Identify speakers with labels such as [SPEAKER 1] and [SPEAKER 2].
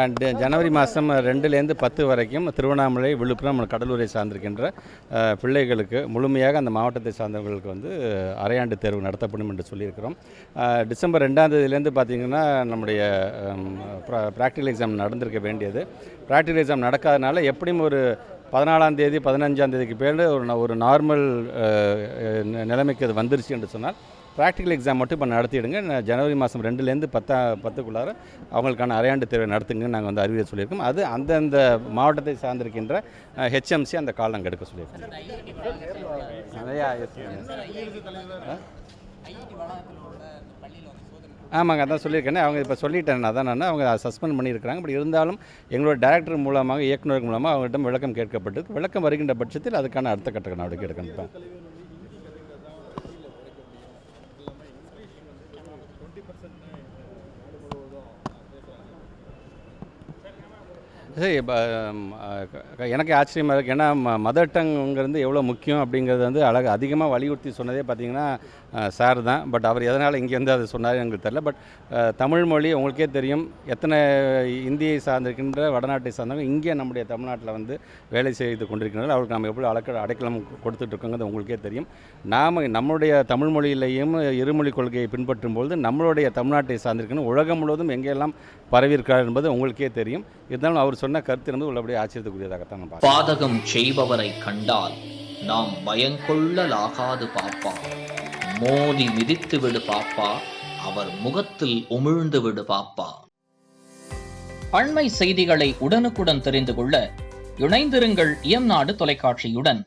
[SPEAKER 1] And ஜனவரி மாதம் 2லேருந்து 10 வரைக்கும் திருவண்ணாமலை, விழுப்புரம், கடலூரை சார்ந்திருக்கின்ற பிள்ளைகளுக்கு முழுமையாக அந்த மாவட்டத்தை சார்ந்தவர்களுக்கு வந்து அரையாண்டு தேர்வு நடத்தப்படும் என்று சொல்லியிருக்கிறோம். டிசம்பர் 2ஆம் தேதியிலேருந்து பார்த்திங்கன்னா நம்முடைய ப்ராக்டிகல் எக்ஸாம் நடந்திருக்க வேண்டியது. ப்ராக்டிகல் எக்ஸாம் நடக்காதனால எப்படியும் ஒரு 14ஆம் தேதி 15ஆம் தேதிக்கு பேர் ஒரு நார்மல் நிலைமைக்கு அது வந்துருச்சு என்று சொன்னால் ப்ராக்டிக்கல் எக்ஸாம் மட்டும் இப்போ நடத்திடுங்க. ஜனவரி மாதம் 2லேருந்து 10க்குள்ளார அவங்களுக்கான அரையாண்டு தேர்வை நடத்துங்கன்னு நாங்கள் வந்து அறிவியல் சொல்லியிருக்கோம். அது அந்தந்த மாவட்டத்தை சார்ந்திருக்கின்ற ஹெச்எம்சி அந்த கால் நாங்கள் எடுக்க சொல்லியிருக்கோம். ஆமாங்க, அதான் சொல்லியிருக்கேன். அவங்க இப்போ சொல்லிட்டேன் நான் அவங்க சஸ்பெண்ட் பண்ணியிருக்கிறாங்க. பட் இருந்தாலும் எங்களோட டைரக்டர் மூலமாக, இயக்குநர் மூலமாக அவங்ககிட்ட விளக்கம் கேட்கப்பட்டு விளக்கம் வருகின்ற பட்சத்தில் அதுக்கான அடுத்த கட்ட நடவடிக்கை எடுக்கணும். சரி, எனக்கு ஆச்சரியமாக இருக்குது. ஏன்னா மதர் டங்குங்கிறது எவ்வளோ முக்கியம் அப்படிங்கிறது வந்து அதிகமாக வலியுறுத்தி சொன்னதே பார்த்திங்கன்னா சார் தான். பட் அவர் எதனால் இங்கே வந்து அதை சொன்னார் எங்களுக்கு தெரியல. பட் தமிழ் மொழி உங்களுக்கே தெரியும், எத்தனை இந்தியை சார்ந்திருக்கின்ற வடநாட்டை சார்ந்தவங்க இங்கே நம்முடைய தமிழ்நாட்டில் வந்து வேலை செய்து கொண்டிருக்கிறார்கள். அவருக்கு நம்ம எப்படி அடைக்கலம் கொடுத்துட்ருக்கோங்கிறது உங்களுக்கே தெரியும். நாம் நம்மளுடைய தமிழ் மொழியிலேயும் இருமொழி கொள்கையை பின்பற்றும் பொழுது நம்மளுடைய தமிழ்நாட்டை சார்ந்திருக்கணும் உலகம் முழுவதும் எங்கெல்லாம் பரவியிருக்கிறார் என்பது உங்களுக்கே தெரியும். இருந்தாலும் அவர் சொன்ன கருத்து என்பது உள்ளபடியே ஆச்சரியத்துக்குரியதாகத்தான் நான் பார்க்கிறேன்.
[SPEAKER 2] பாதகம் செய்பவரை கண்டால் நாம் பயங்கொள்ளலாகாது பாப்பா, மோதி மிதித்து விடு பாப்பா, அவர் முகத்தில் உமிழ்ந்து விடு பாப்பா. அண்மை செய்திகளை உடனுக்குடன் தெரிந்து கொள்ள இணைந்திருங்கள் இயம்நாடு தொலைக்காட்சியுடன்.